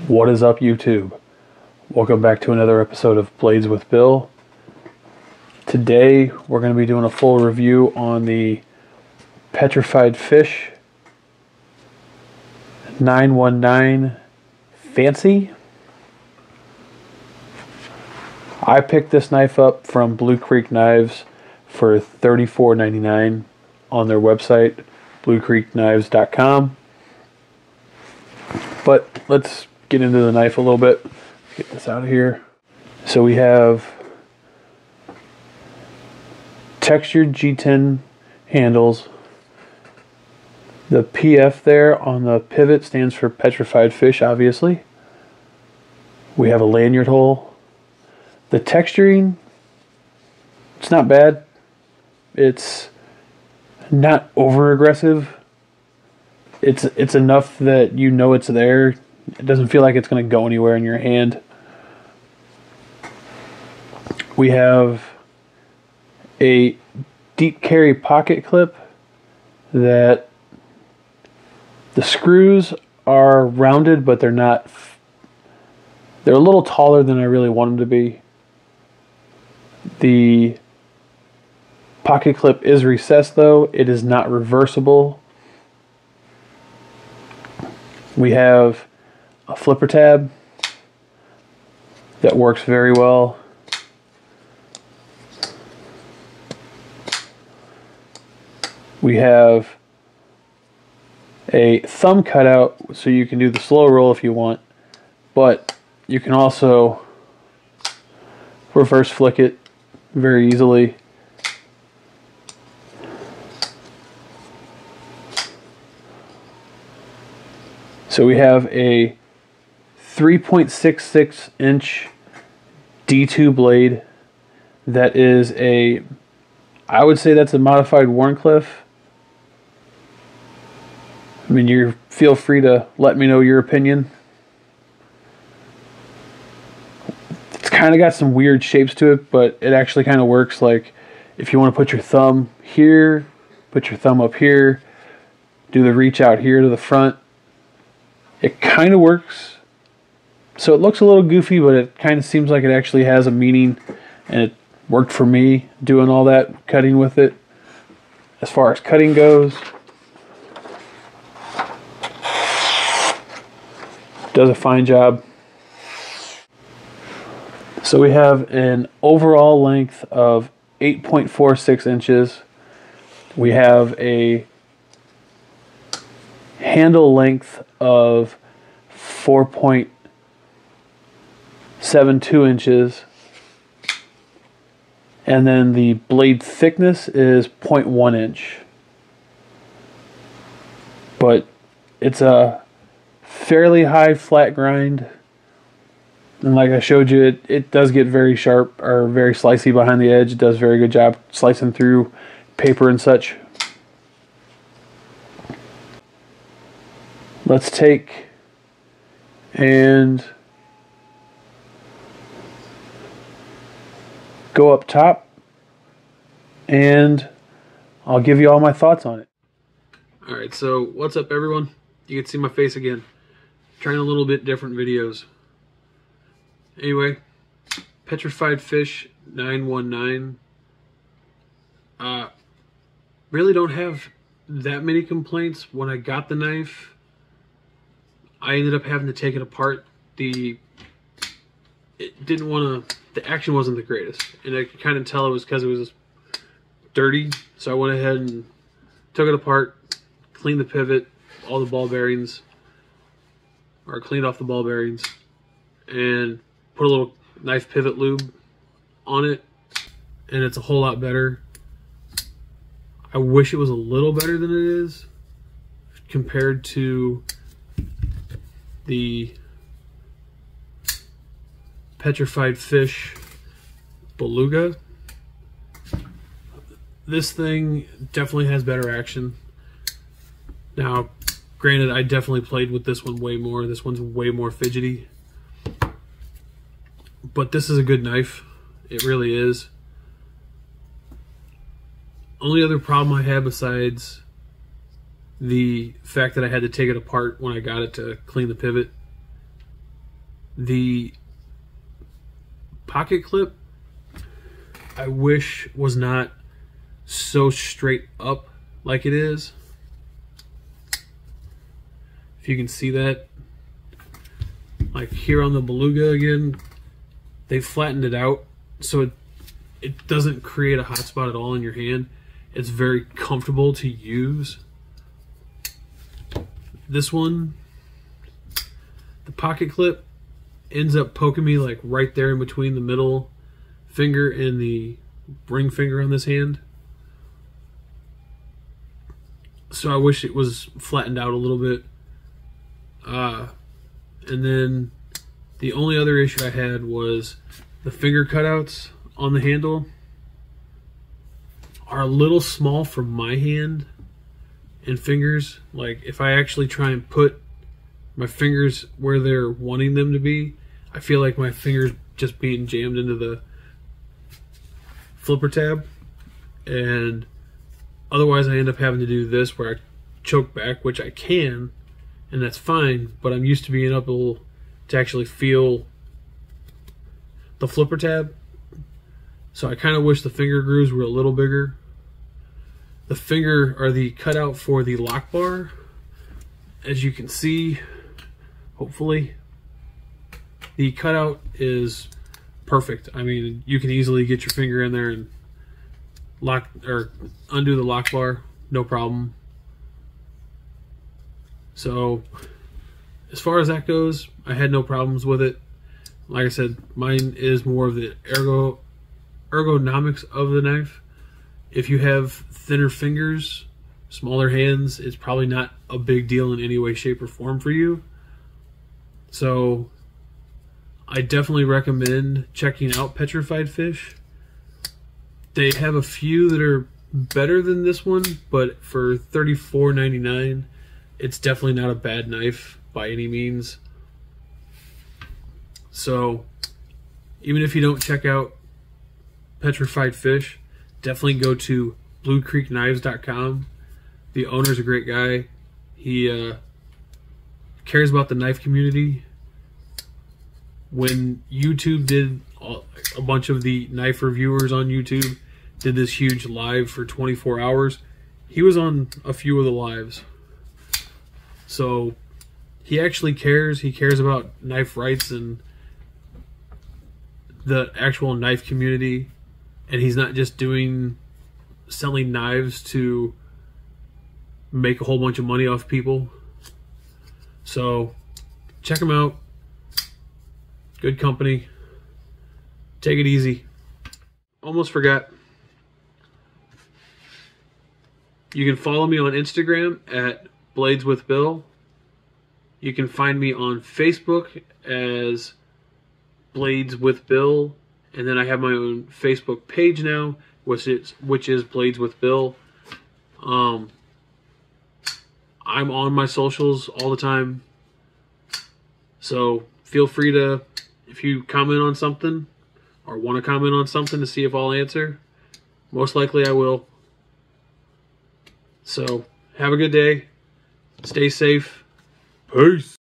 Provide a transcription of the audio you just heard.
What is up, YouTube? Welcome back to another episode of Blades with Bill. Today we're going to be doing a full review on the Petrified Fish 919 Fancy. I picked this knife up from Blue Creek Knives for $34.99 on their website, bluecreekknives.com. But let's get into the knife a little bit. Get this out of here. So we have textured G10 handles. The PF there on the pivot stands for Petrified Fish, obviously. We have a lanyard hole. The texturing, it's not bad. It's not over aggressive. It's enough that you know it's there. It doesn't feel like it's going to go anywhere in your hand. We have a deep carry pocket clip that the screws are rounded, but they're not. They're a little taller than I really want them to be. The pocket clip is recessed though. It is not reversible. We have a flipper tab that works very well. We have a thumb cutout so you can do the slow roll if you want, but you can also reverse flick it very easily. So we have a 3.66 inch D2 blade that is I would say that's a modified Wharncliffe. I mean, you feel free to let me know your opinion. It's kind of got some weird shapes to it, but it actually kind of works. Like if you want to put your thumb here, put your thumb up here, do the reach out here to the front. It kind of works. So it looks a little goofy, but it kind of seems like it actually has a meaning, and it worked for me doing all that cutting with it. As far as cutting goes, does a fine job. So we have an overall length of 8.46 inches. We have a handle length of 4.72 inches, and then the blade thickness is 0.1 inch. But it's a fairly high flat grind, and like I showed you, it does get very sharp or very slicey behind the edge. It does a very good job slicing through paper and such. Let's take and go up top, and I'll give you all my thoughts on it. Alright, so what's up, everyone? You can see my face again. Trying a little bit different videos. Anyway, Petrified Fish 919. Really don't have that many complaints. When I got the knife, I ended up having to take it apart. The action wasn't the greatest, and I could kind of tell it was because it was dirty. So I went ahead and took it apart, cleaned the pivot, all the ball bearings, or cleaned off the ball bearings, and put a little knife pivot lube on it, and it's a whole lot better. I wish it was a little better than it is compared to the Petrified Fish Beluga. This thing definitely has better action. Now, granted, I definitely played with this one way more. This one's way more fidgety. But this is a good knife. It really is. Only other problem I had besides the fact that I had to take it apart when I got it to clean the pivot The pocket clip, I wish was not so straight up like it is. If you can see that, like here on the Beluga again, they flattened it out so it doesn't create a hot spot at all in your hand. It's very comfortable to use. This one, the pocket clip ends up poking me like right there in between the middle finger and the ring finger on this hand. So I wish it was flattened out a little bit. And then the only other issue I had was the finger cutouts on the handle are a little small for my hand and fingers. Like if I actually try and put my fingers where they're wanting them to be, I feel like my fingers just being jammed into the flipper tab, and otherwise I end up having to do this where I choke back, which I can, and that's fine, but I'm used to being able to actually feel the flipper tab. So I kind of wish the finger grooves were a little bigger. The finger, or the cutout for the lock bar, as you can see, hopefully, the cutout is perfect. I mean, you can easily get your finger in there and lock or undo the lock bar, no problem. So as far as that goes, I had no problems with it. Like I said, mine is more of the ergonomics of the knife. If you have thinner fingers, smaller hands, it's probably not a big deal in any way, shape, or form for you. So I definitely recommend checking out Petrified Fish. They have a few that are better than this one, but for $34.99, it's definitely not a bad knife by any means. So even if you don't check out Petrified Fish, definitely go to bluecreekknives.com. The owner's a great guy. He cares about the knife community. When YouTube did a bunch of the knife reviewers on YouTube did this huge live for 24 hours, he was on a few of the lives. So he actually cares. He cares about knife rights and the actual knife community, and he's not just selling knives to make a whole bunch of money off people. So check him out. Good company. Take it easy. Almost forgot. You can follow me on Instagram at Blades with Bill. You can find me on Facebook as Blades with Bill, and then I have my own Facebook page now, which is Blades with Bill. I'm on my socials all the time, so feel free to, if you comment on something or want to comment on something to see if I'll answer. Most likely I will. So have a good day. Stay safe. Peace.